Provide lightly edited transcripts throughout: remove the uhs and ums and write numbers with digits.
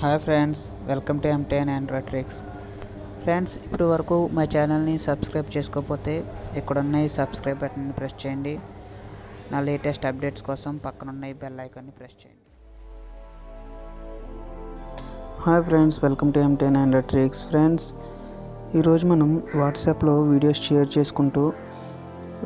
Hi friends, welcome to M10 Android Tricks. Friends, ఇప్పుడు వరకు మా ఛానల్ని సబ్స్క్రైబ్ చేసుకోకపోతే ఇక్కడున్న ఈ సబ్స్క్రైబ్ బటన్ని ప్రెస్ చేయండి. నా లేటెస్ట్ అప్డేట్స్ కోసం పక్కనున్న ఈ బెల్ ఐకాన్ని ప్రెస్ చేయండి. Hi friends, welcome to M10 Android Tricks. Friends, ఈరోజు మనం వాట్సాప్లో వీడియోస్ షేర్ చేసుకుంటూ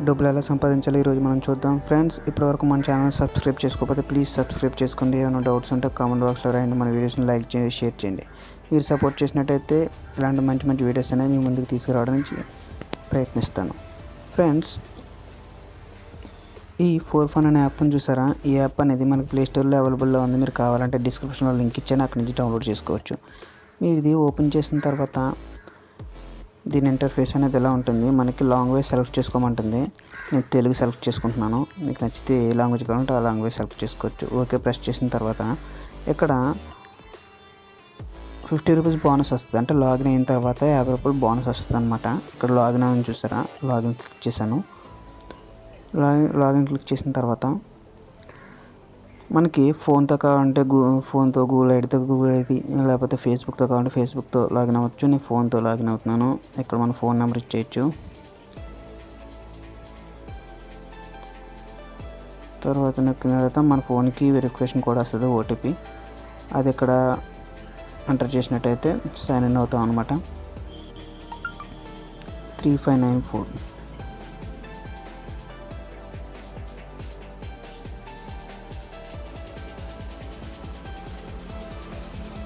డబ్బులు ఎలా సంపాదించాలి ఈరోజు మనం చూద్దాం. ఫ్రెండ్స్, ఇప్పటివరకు మన ఛానల్ సబ్స్క్రైబ్ చేసుకోకపోతే ప్లీజ్ సబ్స్క్రైబ్ చేసుకోండి. ఏమైనా డౌట్స్ ఉంటే కామెంట్ బాక్స్లో రాయండి. మన వీడియోస్ని లైక్ చేయండి, షేర్ చేయండి. మీరు సపోర్ట్ చేసినట్టయితే ఇలాంటి మంచి మంచి వీడియోస్ అనేవి మీ ముందుకు తీసుకురావడానికి ప్రయత్నిస్తాను. ఫ్రెండ్స్, ఈ ఫోర్ ఫన్ అనే యాప్ని చూసారా? ఈ యాప్ అనేది మనకి ప్లేస్టోర్లో అవైలబుల్లో ఉంది. మీరు కావాలంటే డిస్క్రిప్షన్లో లింక్ ఇచ్చాను, అక్కడి నుంచి డౌన్లోడ్ చేసుకోవచ్చు. మీరు ఇది ఓపెన్ చేసిన తర్వాత దీని ఇంటర్ఫేస్ అనేది ఎలా ఉంటుంది, మనకి లాంగ్వేజ్ సెలెక్ట్ చేసుకోమంటుంది. నేను తెలుగు సెలెక్ట్ చేసుకుంటున్నాను. మీకు నచ్చితే ఏ లాంగ్వేజ్ కావాలంటే ఆ లాంగ్వేజ్ సెలెక్ట్ చేసుకోవచ్చు. ఓకే ప్రెస్ చేసిన తర్వాత ఇక్కడ 50 రూపీస్ బోనస్ వస్తుంది. అంటే లాగిన్ అయిన తర్వాత 50 రూపాయలు బోనస్ వస్తుంది అనమాట. ఇక్కడ లాగిన్ అని చూసారా? లాగిన్ క్లిక్ చేశాను. లాగిన్ క్లిక్ చేసిన తర్వాత మనకి ఫోన్తో కావాలంటే ఫోన్తో గూగుల్ ఐడితో గూగుల్ ఐడి, లేకపోతే ఫేస్బుక్తో కావాలంటే ఫేస్బుక్తో లాగిన్ అవ్వచ్చు. నేను ఫోన్తో లాగిన్ అవుతున్నాను. ఇక్కడ మన ఫోన్ నెంబర్ ఇచ్చేయచ్చు. తర్వాత నొక్కిన తర్వాత మన ఫోన్కి వెరిఫికేషన్ కోడ్ వస్తుంది, ఓటీపీ. అది ఇక్కడ ఎంటర్ చేసినట్టయితే సైన్ ఇన్ అవుతాం అనమాట. 3594.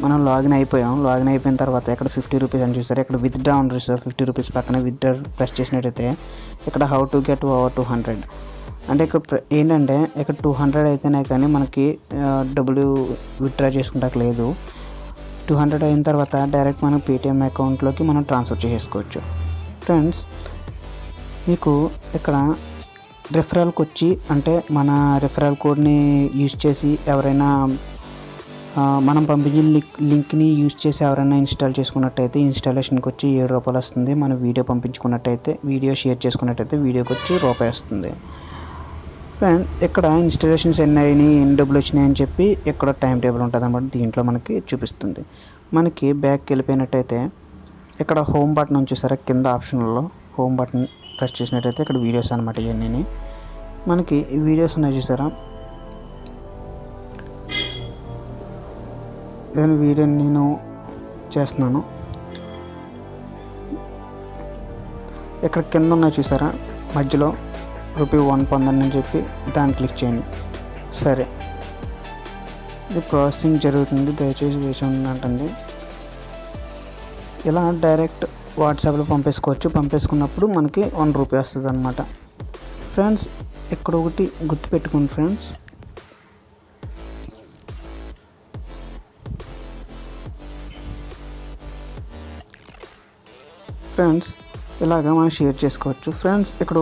మనం లాగిన్ అయిపోయాం. లాగిన్ అయిపోయిన తర్వాత ఇక్కడ 50 రూపీస్ అని చూస్తారు. ఇక్కడ విత్డ్రా అని చూస్తారు. 50 రూపీస్ పక్కన విత్డ్రా ప్రెస్ చేసినట్టయితే ఇక్కడ హౌ టు గెట్ ఓవర్ 200. అంటే ఇక్కడ ఏంటంటే ఇక్కడ 200 అయితేనే కానీ మనకి డబ్బులు విత్డ్రా చేసుకుంటాక లేదు. 200 అయిన తర్వాత డైరెక్ట్ మనం పేటిఎం అకౌంట్లోకి మనం ట్రాన్స్ఫర్ చేసుకోవచ్చు. ఫ్రెండ్స్, మీకు ఇక్కడ రెఫరల్కి వచ్చి, అంటే మన రెఫరల్ కోడ్ని యూజ్ చేసి ఎవరైనా మనం పంపించిన లింక్ని యూజ్ చేసి ఎవరైనా ఇన్స్టాల్ చేసుకున్నట్టయితే ఇన్స్టాలేషన్కి వచ్చి 7 రూపాయలు వస్తుంది. మనం వీడియో పంపించుకున్నట్టయితే, వీడియో షేర్ చేసుకున్నట్టయితే వీడియోకి వచ్చి రూపాయి వస్తుంది. ఫ్రెండ్, ఇక్కడ ఇన్స్టాలేషన్స్ ఎన్ని డబ్బులు వచ్చినాయి అని చెప్పి ఇక్కడ టైం టేబుల్ ఉంటుంది అన్నమాట. దీంట్లో మనకి చూపిస్తుంది. మనకి బ్యాక్కి వెళ్ళిపోయినట్టయితే ఇక్కడ హోమ్ బటన్ చూసారా? కింద ఆప్షన్లో హోమ్ బటన్ ప్రెస్ చేసినట్టయితే ఇక్కడ వీడియోస్ అనమాట. ఇవన్నీ మనకి ఈ వీడియోస్ ఉన్నాయి చూసారా? వీడియోని నేను చేస్తున్నాను. ఇక్కడ కింద ఉన్నాయి చూసారా? మధ్యలో ₹1 పొందండి అని చెప్పి దాన్ని క్లిక్ చేయండి. సరే, ఇది ప్రాసెసింగ్ జరుగుతుంది, దయచేసి వేసి ఉందంటుంది. ఇలా డైరెక్ట్ వాట్సాప్లో పంపేసుకోవచ్చు. పంపేసుకున్నప్పుడు మనకి ₹1 వస్తుంది అనమాట. ఫ్రెండ్స్, ఇక్కడ ఒకటి గుర్తుపెట్టుకోండి ఫ్రెండ్స్. ఫ్రెండ్స్, ఇలాగా మనం షేర్ చేసుకోవచ్చు. ఫ్రెండ్స్, ఇక్కడ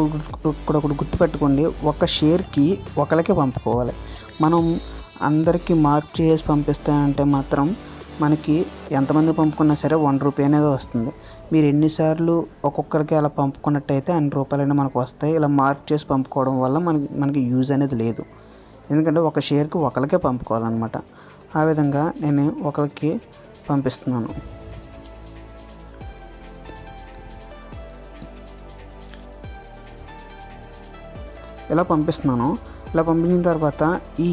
ఒకటి గుర్తుపెట్టుకోండి. ఒక షేర్కి ఒకరికే పంపుకోవాలి. మనం అందరికీ మార్క్ చేసి పంపిస్తామంటే మాత్రం మనకి ఎంతమంది పంపుకున్నా సరే ₹1 అనేది వస్తుంది. మీరు ఎన్నిసార్లు ఒక్కొక్కరికి అలా పంపుకున్నట్టయితే అన్ని రూపాయలైనా మనకు వస్తాయి. ఇలా మార్క్ చేసి పంపుకోవడం వల్ల మనకి యూజ్ అనేది లేదు. ఎందుకంటే ఒక షేర్కి ఒకరికే పంపుకోవాలన్నమాట. ఆ విధంగా నేను ఒకరికి పంపిస్తున్నాను. ఇలా పంపిస్తున్నాను. ఇలా పంపించిన తర్వాత ఈ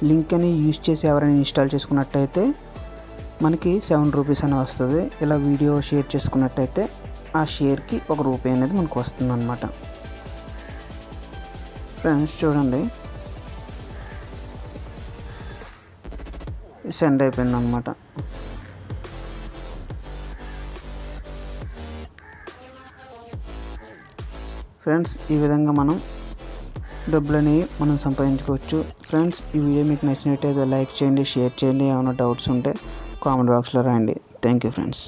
లింక్ని యూజ్ చేసి ఎవరైనా ఇన్స్టాల్ చేసుకున్నట్టయితే మనకి ₹7 అని వస్తుంది. ఇలా వీడియో షేర్ చేసుకున్నట్టయితే ఆ షేర్కి ₹1 అనేది మనకు వస్తుంది అన్నమాట. ఫ్రెండ్స్, చూడండి, సెండ్ అయిపోయింది అన్నమాట. ఫ్రెండ్స్, ఈ విధంగా మనం డబ్బులని మనం సంపాదించుకోవచ్చు. ఫ్రెండ్స్, ఈ వీడియో మీకు నచ్చినట్టయితే లైక్ చేయండి, షేర్ చేయండి. ఏమైనా డౌట్స్ ఉంటే కామెంట్ బాక్స్లో రాయండి. Thank you friends.